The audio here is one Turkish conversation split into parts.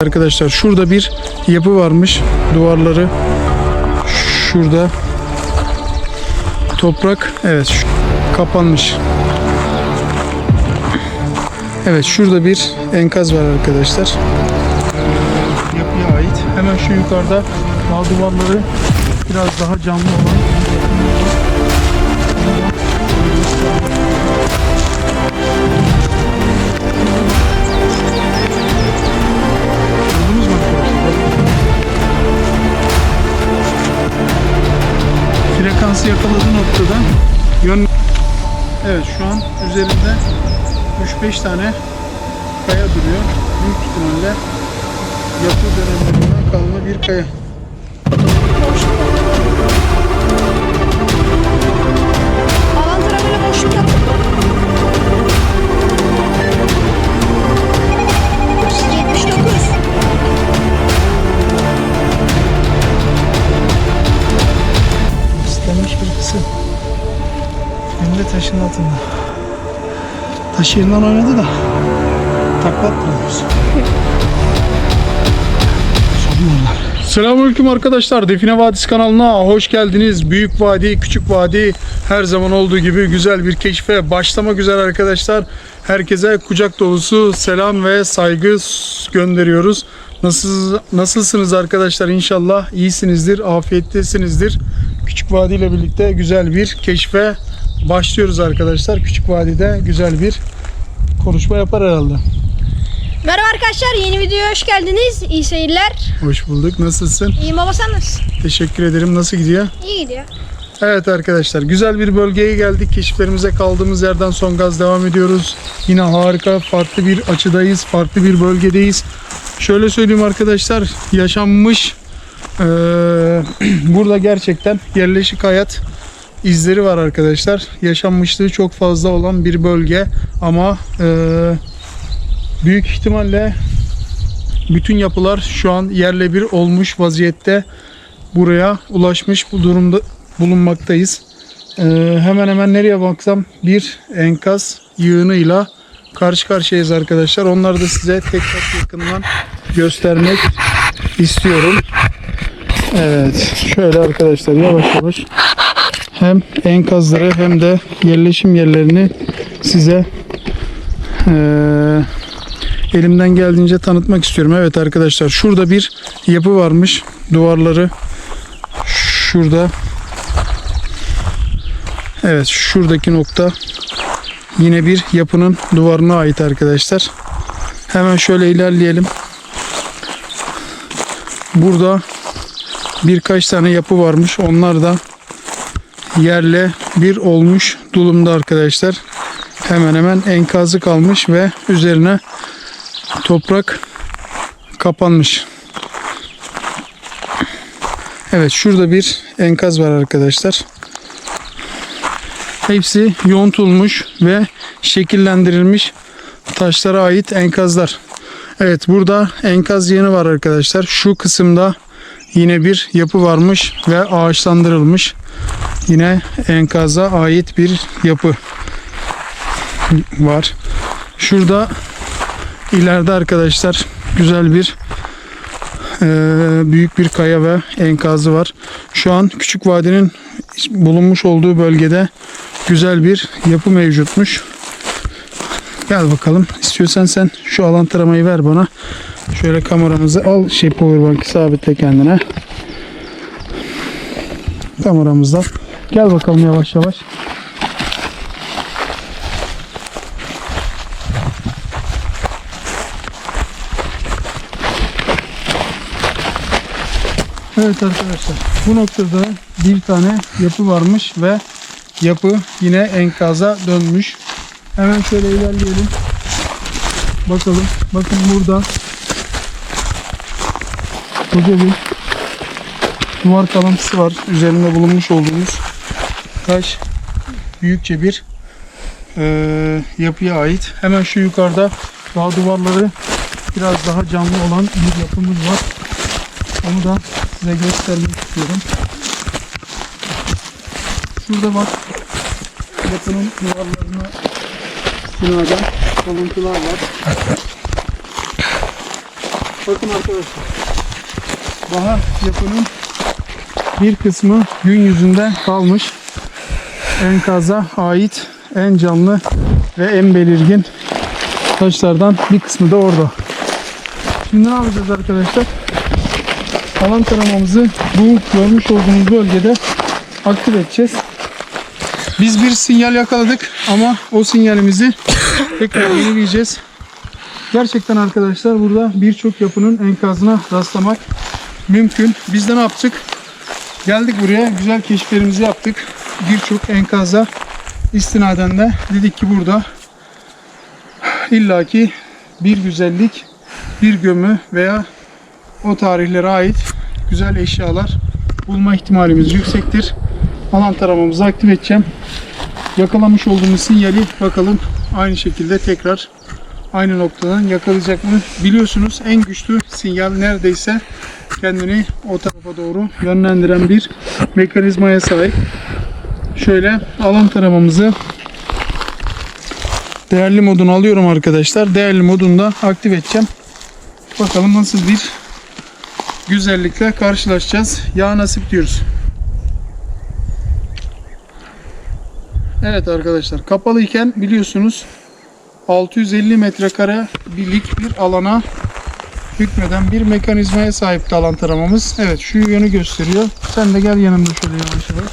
Arkadaşlar şurada bir yapı varmış. Duvarları şurada. Toprak evet kapanmış. Evet şurada bir enkaz var arkadaşlar. Yapıya ait. Hemen şu yukarıda dağ duvarları biraz daha canlı olan. Frekansı yakaladığı noktada yön. Evet şu an üzerinde 3-5 tane kaya duruyor. Büyük ihtimalle yapı dönemlerinden kalma bir kaya. Avantıra böyle boşluk yaptım. 79. İstenmiş bir kısım. Hem de taşın altında. Taş yerinden oynadı da taklatmıyoruz. Selamünaleyküm arkadaşlar. Define Vadisi kanalına hoş geldiniz. Büyük Vadi, Küçük Vadi her zaman olduğu gibi güzel bir keşfe başlamak üzere arkadaşlar. Herkese kucak dolusu selam ve saygı gönderiyoruz. Nasılsınız arkadaşlar? İnşallah iyisinizdir, afiyettesinizdir. Küçük Vadi ile birlikte güzel bir keşfe başlıyoruz arkadaşlar. Küçük Vadi'de güzel bir konuşma yapar herhalde. Merhaba arkadaşlar, yeni videoya hoş geldiniz. İyi seyirler. Hoş bulduk. Nasılsın? İyiyim baba, sen nasılsın? Teşekkür ederim. Nasıl gidiyor? İyi gidiyor. Evet arkadaşlar, güzel bir bölgeye geldik. Keşiflerimize kaldığımız yerden son gaz devam ediyoruz. Yine harika, farklı bir açıdayız, farklı bir bölgedeyiz. Şöyle söyleyeyim arkadaşlar, yaşanmış burada gerçekten yerleşik hayat izleri var arkadaşlar. Yaşanmışlığı çok fazla olan bir bölge ama büyük ihtimalle bütün yapılar şu an yerle bir olmuş vaziyette buraya ulaşmış bu durumda bulunmaktayız. Hemen hemen nereye baksam bir enkaz yığınıyla karşı karşıyayız arkadaşlar. Onları da size tekrar yakından göstermek istiyorum. Evet, şöyle arkadaşlar yavaş yavaş hem enkazları hem de yerleşim yerlerini size elimden geldiğince tanıtmak istiyorum. Evet arkadaşlar, şurada bir yapı varmış. Duvarları şurada. Evet, şuradaki nokta yine bir yapının duvarına ait arkadaşlar. Hemen şöyle ilerleyelim. Burada birkaç tane yapı varmış. Onlar da yerle bir olmuş durumda arkadaşlar. Hemen hemen enkazı kalmış ve üzerine toprak kapanmış. Evet, şurada bir enkaz var arkadaşlar. Hepsi yontulmuş ve şekillendirilmiş taşlara ait enkazlar. Evet, burada enkaz yığını var arkadaşlar. Şu kısımda yine bir yapı varmış ve ağaçlandırılmış. Yine enkaza ait bir yapı var. Şurada ileride arkadaşlar güzel bir büyük bir kaya ve enkazı var. Şu an Küçük Vadi'nin bulunmuş olduğu bölgede güzel bir yapı mevcutmuş. Gel bakalım. İstiyorsan sen şu alan taramayı ver bana. Şöyle kameramızı al. Powerbank'ı sabitle kendine. Kameramızda. Gel bakalım yavaş yavaş. Evet arkadaşlar, bu noktada bir tane yapı varmış ve yapı yine enkaza dönmüş. Hemen şöyle ilerleyelim. Bakalım. Bakın burada koca bir duvar kalıntısı var. Üzerinde bulunmuş olduğumuz taş büyükçe bir yapıya ait. Hemen şu yukarıda dağ duvarları biraz daha canlı olan bir yapımız var. Onu da size göstermek istiyorum. Şurada bak, yapının duvarlarına istinaden kalıntılar var. Bakın arkadaşlar. Daha yapının bir kısmı gün yüzünde kalmış. Enkaza ait en canlı ve en belirgin taşlardan bir kısmı da orada. Şimdi ne yapacağız arkadaşlar? Alan taramamızı bu görmüş olduğunuz bölgede aktif edeceğiz. Biz bir sinyal yakaladık ama o sinyalimizi tekrar yenileyeceğiz. Gerçekten arkadaşlar burada birçok yapının enkazına rastlamak mümkün. Biz de ne yaptık? Geldik buraya, güzel keşiflerimizi yaptık. Birçok enkaza istinaden de dedik ki burada illaki bir güzellik, bir gömü veya o tarihlere ait güzel eşyalar bulma ihtimalimiz yüksektir. Alan taramamızı aktif edeceğim. Yakalamış olduğumuz sinyali bakalım aynı şekilde tekrar aynı noktadan yakalayacak mı? Biliyorsunuz en güçlü sinyal neredeyse kendini o tarafa doğru yönlendiren bir mekanizmaya sahip. Şöyle alan taramamızı değerli modunu alıyorum arkadaşlar. Değerli modunda aktif edeceğim. Bakalım nasıl bir güzellikle karşılaşacağız. Ya nasip diyoruz. Evet arkadaşlar, kapalı iken biliyorsunuz 650 metrekarelik bir alana hükmeden bir mekanizmaya sahipti alan taramamız. Evet, şu yönü gösteriyor. Sen de gel yanımda şöyle yavaş yavaş.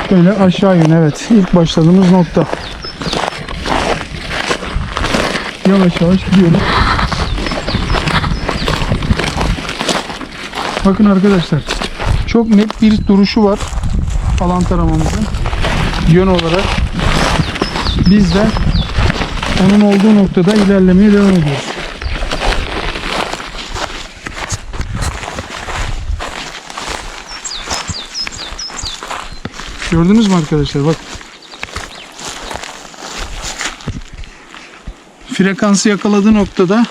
Şöyle aşağı yön, evet. İlk başladığımız nokta. Yavaş yavaş gidiyoruz. Bakın arkadaşlar, çok net bir duruşu var alan taramamızın. Yön olarak biz de onun olduğu noktada ilerlemeye devam ediyoruz. Gördünüz mü arkadaşlar? Bak. Frekansı yakaladığı noktada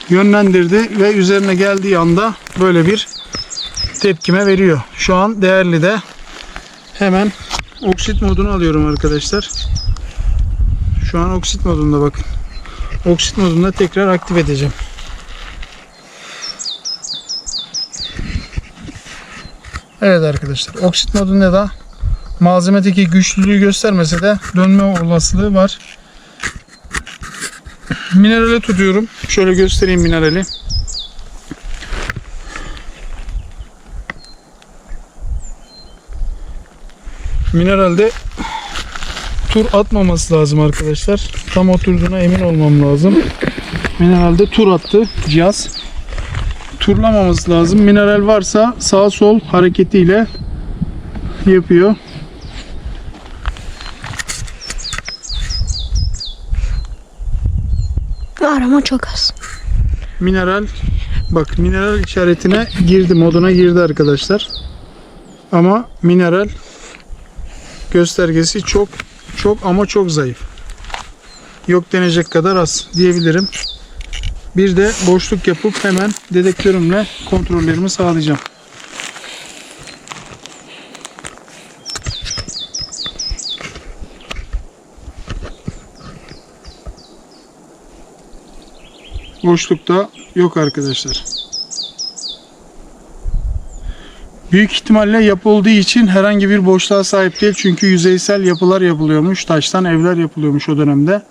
yönlendirdi ve üzerine geldiği anda böyle bir tepkime veriyor. Şu an değerli de hemen oksit modunu alıyorum arkadaşlar. Şu an oksit modunda bakın. Oksit modunda tekrar aktif edeceğim. Evet arkadaşlar. Oksit modunda da malzemedeki güçlülüğü göstermese de dönme olasılığı var. Minerale tutuyorum. Şöyle göstereyim minerali. Mineralde tur atmaması lazım arkadaşlar. Tam oturduğuna emin olmam lazım. Mineralde tur attı cihaz. Turlamamız lazım. Mineral varsa sağ sol hareketiyle yapıyor. Arama çok az. Mineral, bak mineral işaretine girdi, moduna girdi arkadaşlar. Ama mineral göstergesi çok ama çok zayıf. Yok denecek kadar az diyebilirim. Bir de boşluk yapıp hemen dedektörümle kontrollerimi sağlayacağım. Boşlukta yok arkadaşlar. Büyük ihtimalle yapı olduğu için herhangi bir boşluğa sahip değil. Çünkü yüzeysel yapılar yapılıyormuş. Taştan evler yapılıyormuş o dönemde.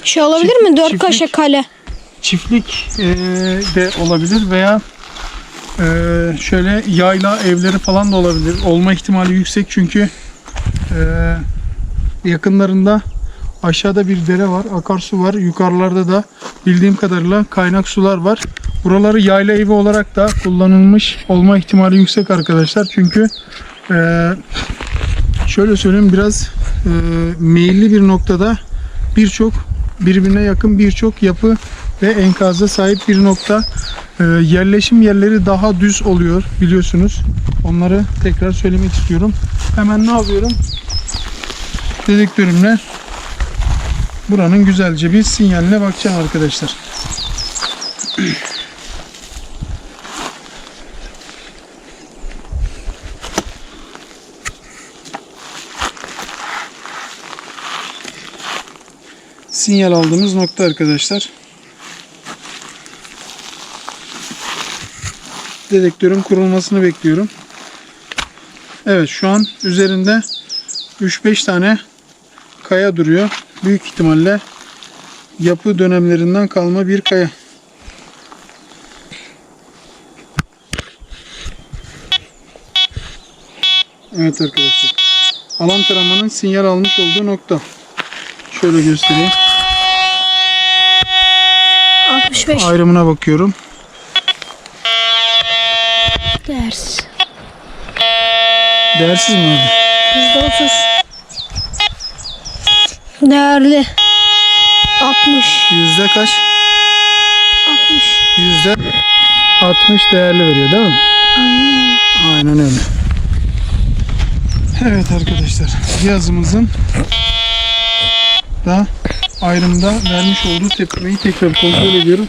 Şey olabilir mi? Dört köşe kale. Çiftlik de olabilir veya şöyle yayla evleri falan da olabilir. Olma ihtimali yüksek çünkü yakınlarında aşağıda bir dere var, akarsu var. Yukarılarda da bildiğim kadarıyla kaynak sular var. Buraları yayla evi olarak da kullanılmış olma ihtimali yüksek arkadaşlar. Çünkü şöyle söyleyeyim, biraz meyilli bir noktada birbirine yakın birçok yapı ve enkaza sahip bir nokta. Yerleşim yerleri daha düz oluyor biliyorsunuz. Onları tekrar söylemek istiyorum. Hemen ne yapıyorum? Dedektörümle buranın güzelce bir sinyaline bakacağım arkadaşlar. Sinyal aldığımız nokta arkadaşlar. dedektörün kurulmasını bekliyorum. Evet, şu an üzerinde 3-5 tane kaya duruyor. Büyük ihtimalle yapı dönemlerinden kalma bir kaya. Evet arkadaşlar. Alan taramanın sinyal almış olduğu nokta. Şöyle göstereyim. 65. Ayrımına bakıyorum. Değersiz. Değersiz mi abi? %30. Değerli. 60. Yüzde kaç? 60. Yüzde 60 değerli veriyor değil mi? Aynen. Aynen öyle. Evet arkadaşlar. Cihazımızın da ayrımda vermiş olduğu tepkimeyi tekrar kontrol ediyorum.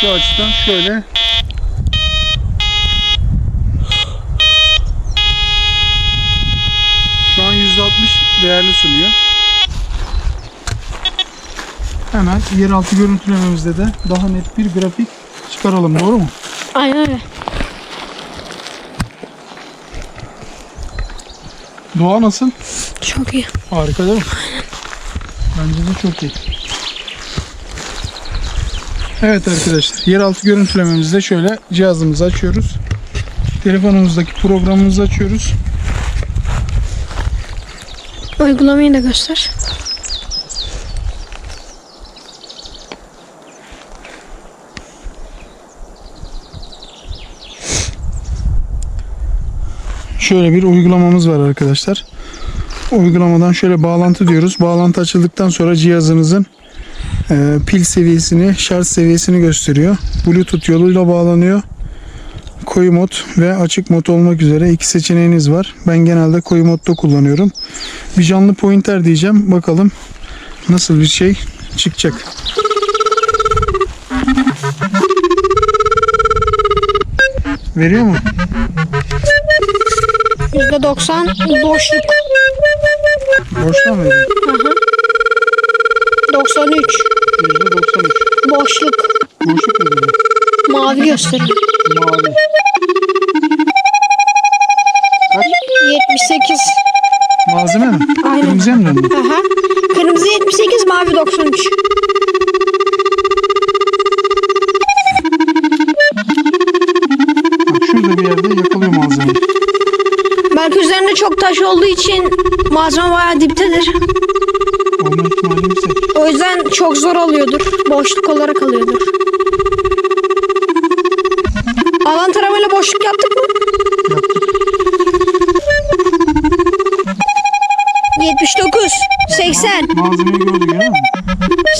Şu açıdan şöyle şu an %60 değerli sunuyor. Hemen yeraltı görüntülememizde de daha net bir grafik çıkaralım. Doğru mu? Aynen öyle. Doğa nasıl? Çok iyi. Harika değil mi? Bence de çok iyi. Evet arkadaşlar, yeraltı görüntülememizde şöyle cihazımızı açıyoruz. Telefonumuzdaki programımızı açıyoruz. Uygulamayı da göster. Şöyle bir uygulamamız var arkadaşlar. Uygulamadan şöyle bağlantı diyoruz. Bağlantı açıldıktan sonra cihazınızın pil seviyesini, şarj seviyesini gösteriyor. Bluetooth yoluyla bağlanıyor. Koyu mod ve açık mod olmak üzere iki seçeneğiniz var. Ben genelde koyu modda kullanıyorum. Bir canlı pointer diyeceğim. Bakalım nasıl bir şey çıkacak. Veriyor mu? %90 boşluk. Boşta mı veriyor? 93 %93. boşluk. Boşluk mu veriyor? Mavi gösteriyor. Mavi. 78. Malzeme mi? Aynen. Kırmızıya mı döndü? Aha. Kırmızı 78, mavi 93. Bak şurada bir yerde yakalıyor malzeme. Belki üzerinde çok taş olduğu için malzeme bayağı diptedir. Olma ihtimali yüksek. O yüzden çok zor oluyordur. Boşluk olarak alıyordur. Alan taramayla boşluk yaptık mı? Yaptık. 79, 80. Malzemeyi gördü, görüyor musun?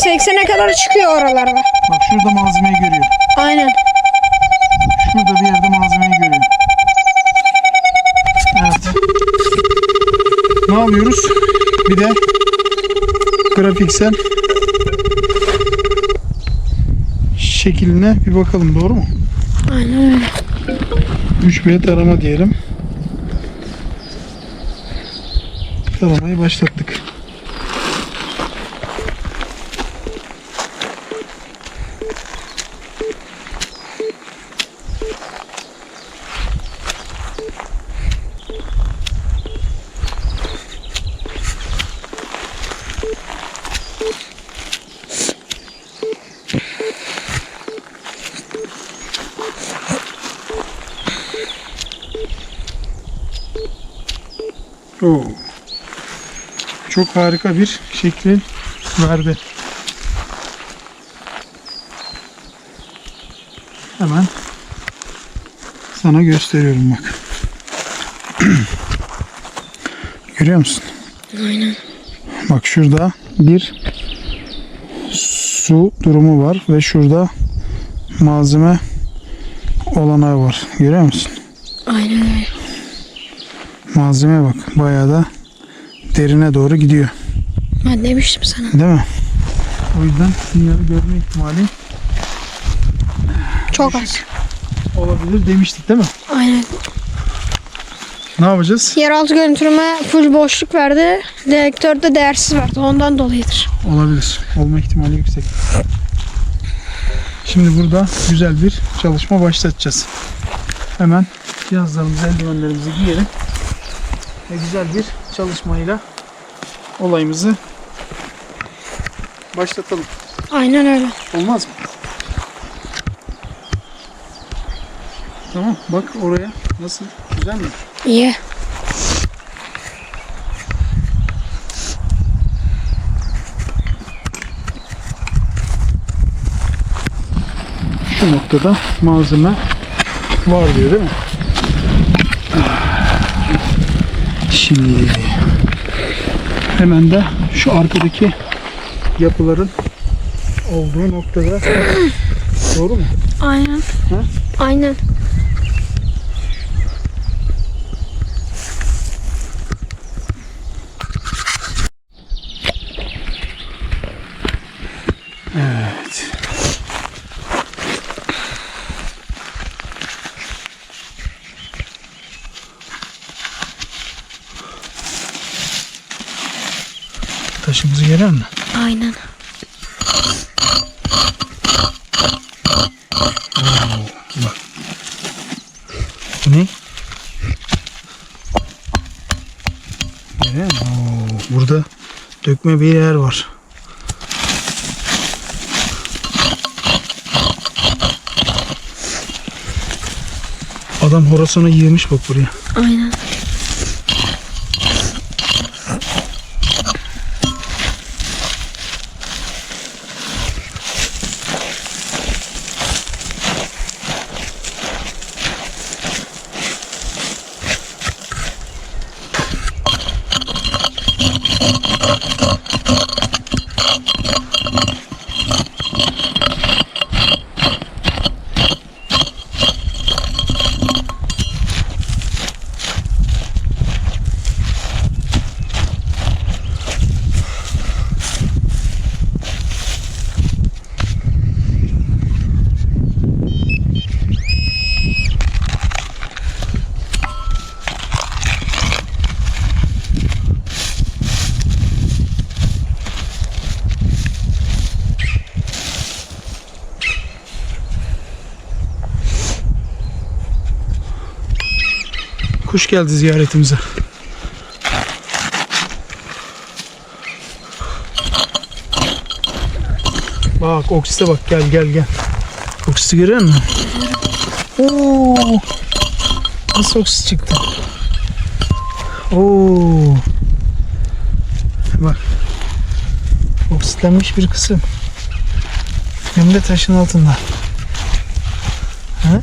80'e kadar çıkıyor oralarda. Bak şurada malzemeyi görüyor. Aynen. Şurada bir yerde malzemeyi görüyor. Evet. Ne yapıyoruz? Bir de grafiksel şekline bir bakalım, doğru mu? Aynen öyle. 3B tarama diyelim. Taramayı başlattık. Oo. Çok harika bir şekil verdi. Hemen sana gösteriyorum bak. Görüyor musun? Aynen. Bak şurada bir su durumu var ve şurada malzeme olanağı var. Görüyor musun? Aynen öyle. Malzemeye bak. Bayağı da derine doğru gidiyor. Ben demiştim sana. Değil mi? O yüzden sinyali görme ihtimali Çok az. olabilir demiştik değil mi? Aynen. Ne yapacağız? Yeraltı görüntüleme full boşluk verdi. Dedektör de değersiz verdi. Ondan dolayıdır. Olabilir. Olma ihtimali yüksek. Şimdi burada güzel bir çalışma başlatacağız. Hemen cihazlarımızı, eldivenlerimizi giyelim. Ve güzel bir çalışmayla olayımızı başlatalım. Aynen öyle. Olmaz mı? Tamam, bak oraya nasıl, güzel mi? İyi. Şu noktada malzeme var diyor, değil mi? Şimdi hemen de şu arkadaki yapıların olduğu noktada, doğru mu? Aynen. Ha? Aynen. Evet. Taşımızı gelir mi? Aynen. Bak. Bu ne? Evet. Burada dökme bir yer var. Adam Horasan'ı yığmış bak buraya. Aynen. Kuş geldi ziyaretimize. Bak oksite bak, gel gel gel. Oksiti görüyor musun? Oo. Nasıl oksit çıktı? Oo. Bak. Oksitlenmiş bir kısım. Hem de taşın altında. Ha?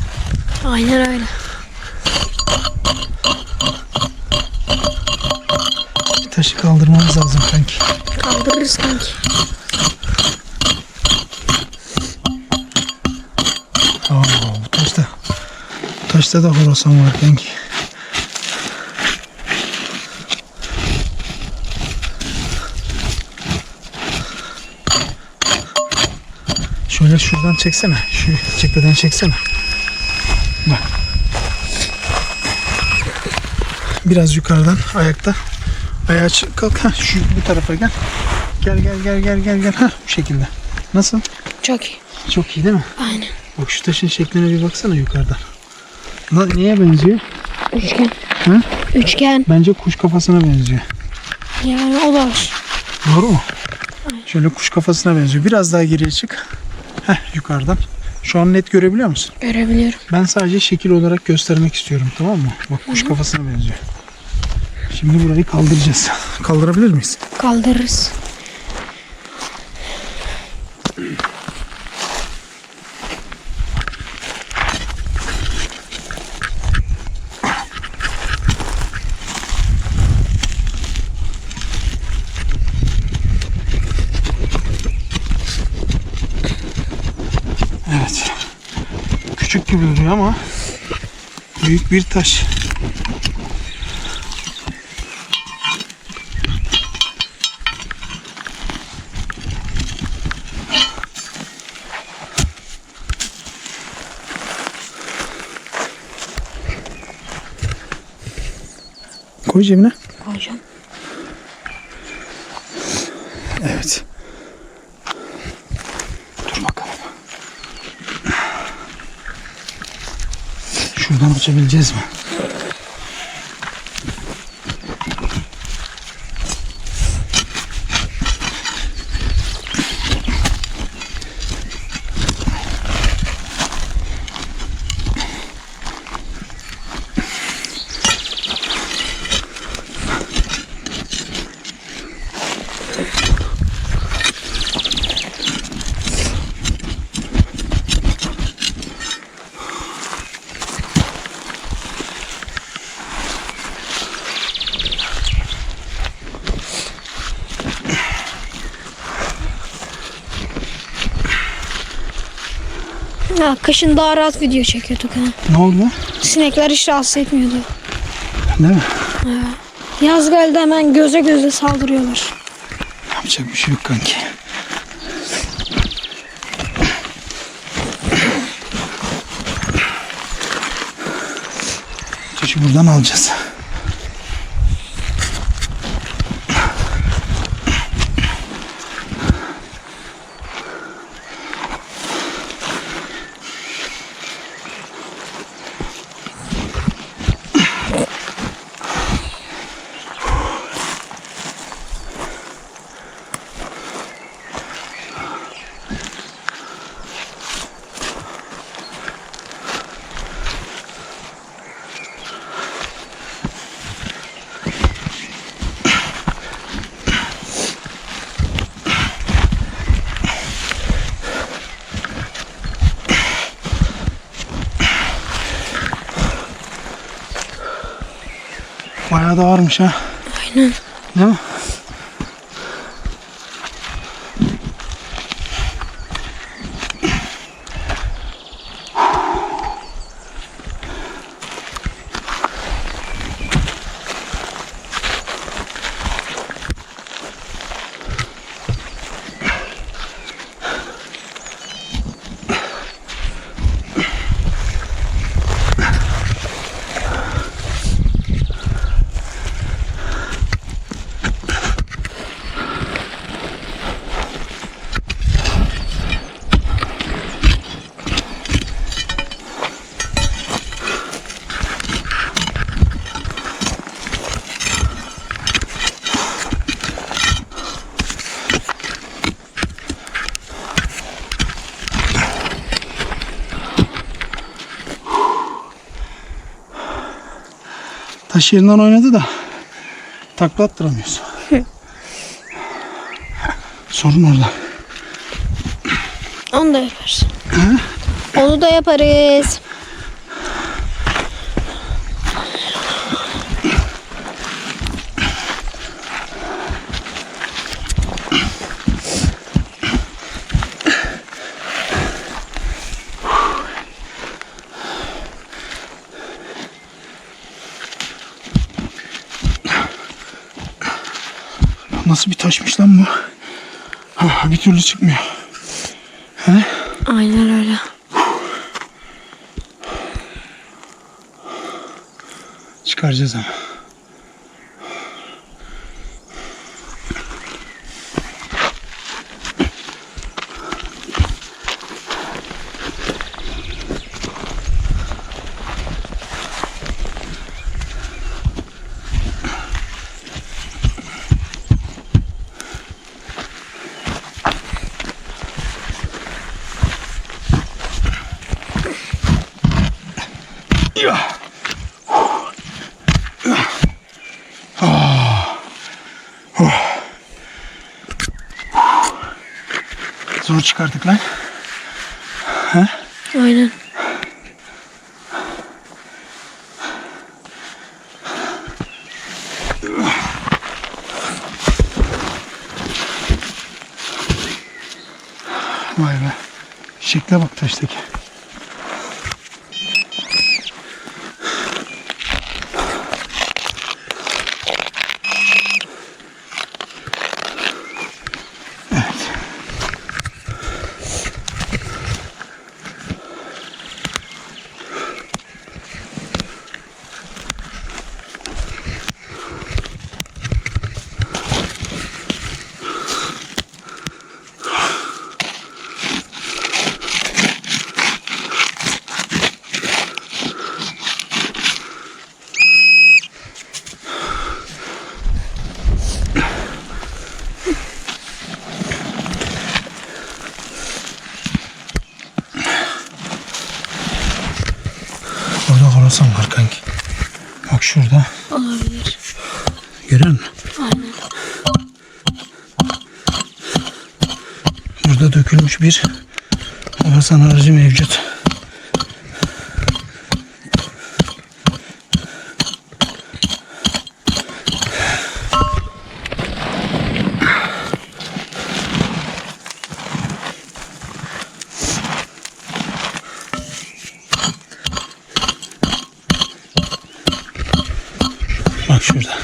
Aynen öyle. Taşı kaldırmamız lazım sanki. Kaldırırız kanki. Oo, bu taşta da Horasan var kanki. Şöyle şuradan çeksene. Şu cepheden çeksene. Bak. Biraz yukarıdan ayakta. Ayağa kalk. Ha, şu bu tarafa gel. Gel gel gel gel gel gel. Ha, bu şekilde. Nasıl? Çok iyi. Çok iyi değil mi? Aynen. Bak şu taşın şekline bir baksana yukarıdan. Neye benziyor? Üçgen. Hı? Üçgen. Bence kuş kafasına benziyor. Yani o da var. Doğru mu? Şöyle kuş kafasına benziyor. Biraz daha geriye çık. Heh, yukarıdan. Şu an net görebiliyor musun? Görebiliyorum. Ben sadece şekil olarak göstermek istiyorum, tamam mı? Bak kuş kafasına benziyor. Şimdi burayı kaldıracağız. Kaldırabilir miyiz? Kaldırırız. Evet. Küçük gibi duruyor ama büyük bir taş. Koy cebine. Koyacağım. Evet. Dur bakalım. Şuradan açabileceğiz mi? Ya, kışın daha rahat video çekiyorduk ha. Ne oldu? Sinekler hiç rahatsız etmiyordu. Değil mi? Yaz geldi hemen göze saldırıyorlar. Yapacak bir şey yok kanki. Taşı buradan alacağız. Bayağı da ağırmış ha. Aynen. Değil mi? Taş yerinden oynadı da takla attıramıyoruz. Sorun orada. Onu da yaparız. Onu da yaparız. Nasıl bir taşmış lan bu? Bir türlü çıkmıyor. He? Aynen öyle. Çıkaracağız ama. Zor çıkardık lan. He? Aynen. Vay be. Şekle bak taştaki. Orada horasan var kanki. Bak şurada. Olabilir. Görüyor musun? Aynen. Burada dökülmüş bir horasan harcı mevcut. Bak şurada.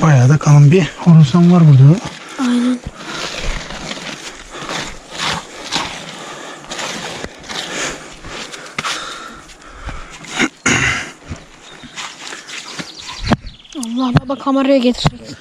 Bayağı da kalın bir horasan var burada. Aynen. Allah baba kameraya getirecek.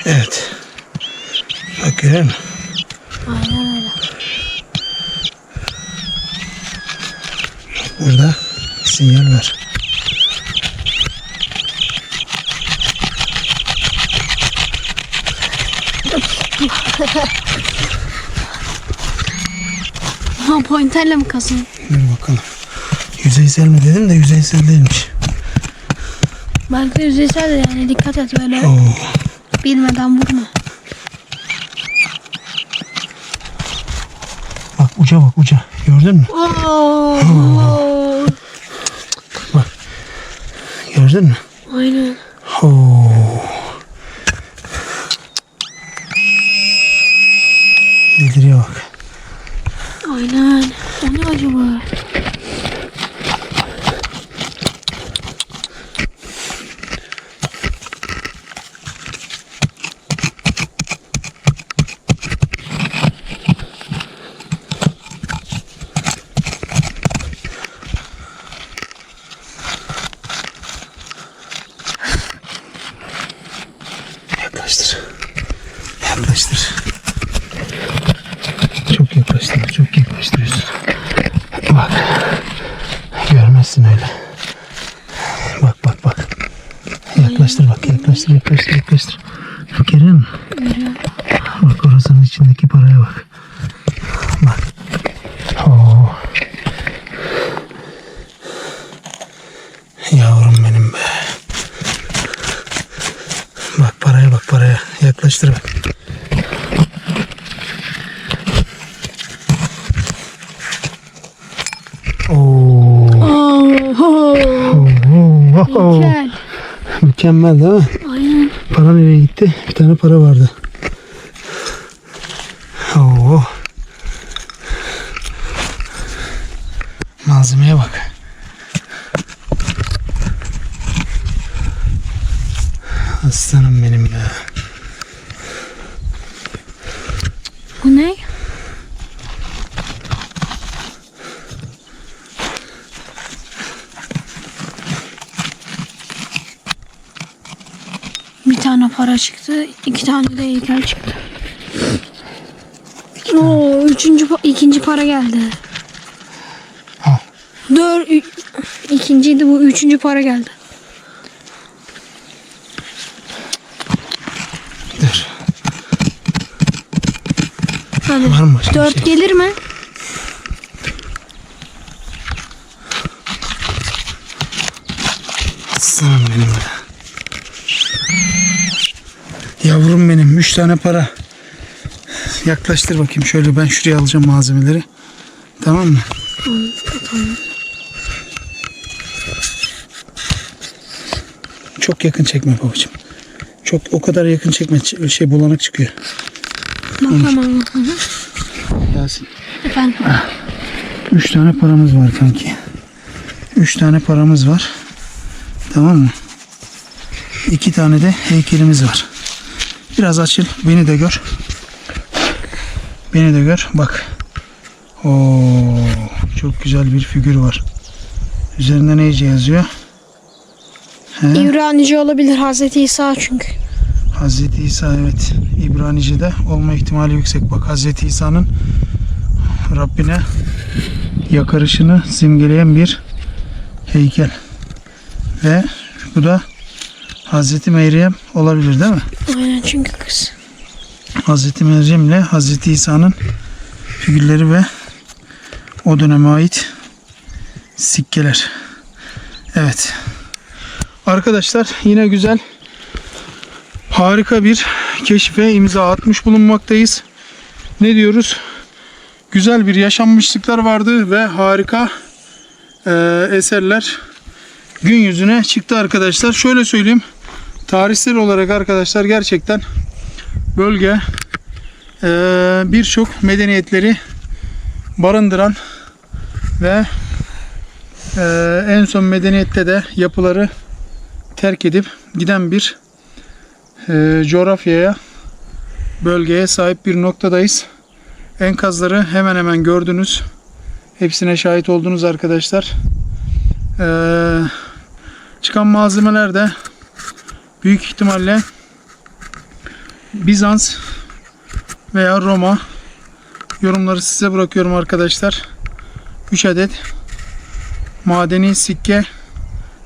Evet. Bak görüyor musun? Aynen öyle. Burada sinyal var. Ha pointerle mi kasın? Dur bakalım. Yüzeysel mi dedim de yüzeysel değilmiş. Belki de yüzeysel de yani dikkat et böyle. Oo. Bilmeden vurma. Bak uca bak uca. Gördün mü? Oo. Bak. Gördün mü? Aynen. Oo. Bildiriye bak. Aynen. O ne acaba? Yaklaştır. Yaklaştır. Çok yaklaştır. Çok yaklaştırıyorsun. Bak. Görmezsin öyle. Bak bak bak. Yaklaştır bak. Yaklaştır yaklaştır yaklaştır. Bak görüyor musun? Görüyorum. Bak orasının içindeki paraya bak. Bak. Oo. Yavrum benim be. yaklaştır bak. Oo. Oho. Oo. Güzel. Mükemmel değil mi? Aynen. Para nereye gitti? Bir tane para vardı. Oo. Malzemeye bak. Aslanım benim ya. Bu ne? Bir tane para çıktı, 2 tane de heykel çıktı. Oo, ikinci para geldi. Al. İkinciydi bu, 3. para geldi. Dur. Hadi. Var mı başka bir 4 şey? gelir mi? Aslanım benim ya. Yavrum benim 3 tane para. Yaklaştır bakayım şöyle, ben şuraya alacağım malzemeleri. Tamam mı? Tamam. Çok yakın çekme babacığım. Çok o kadar yakın çekme, bulanık çıkıyor. Bakamam. Yasin. Efendim. 3 tane paramız var kanki. 3 tane paramız var. Tamam mı? 2 tane de heykelimiz var. Biraz açıl, beni de gör. Beni de gör. Bak. Oo, çok güzel bir figür var. Üzerinde neyce yazıyor? He? İbranice olabilir, Hazreti İsa çünkü. Hazreti İsa, evet. İbranice'de olma ihtimali yüksek. Bak, Hazreti İsa'nın Rabbine yakarışını simgeleyen bir heykel. Ve bu da Hazreti Meryem olabilir değil mi? Aynen, çünkü kız. Hazreti Meryem ile Hazreti İsa'nın figürleri ve o döneme ait sikkeler. Evet. Arkadaşlar, yine güzel, harika bir keşfe imza atmış bulunmaktayız. Ne diyoruz? Güzel bir yaşanmışlıklar vardı ve harika eserler gün yüzüne çıktı arkadaşlar. Şöyle söyleyeyim. Tarihsel olarak arkadaşlar gerçekten bölge birçok medeniyetleri barındıran ve en son medeniyette de yapıları terk edip giden bir coğrafyaya, bölgeye sahip bir noktadayız. Enkazları hemen hemen gördünüz. Hepsine şahit oldunuz arkadaşlar. Çıkan malzemeler de büyük ihtimalle Bizans veya Roma. Yorumları size bırakıyorum arkadaşlar. 3 adet madeni sikke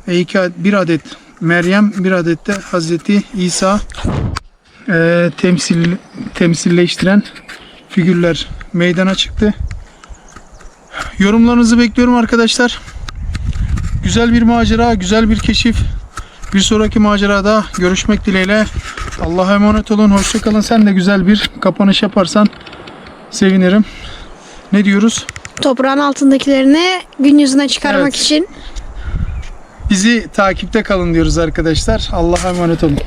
ve 1 adet Meryem, 1 adet de Hazreti İsa temsilleştiren figürler meydana çıktı. Yorumlarınızı bekliyorum arkadaşlar. Güzel bir macera, güzel bir keşif. Bir sonraki macerada görüşmek dileğiyle. Allah'a emanet olun. Hoşça kalın. Sen de güzel bir kapanış yaparsan sevinirim. Ne diyoruz? Toprağın altındakilerini gün yüzüne çıkarmak Evet. için. Bizi takipte kalın diyoruz arkadaşlar. Allah'a emanet olun.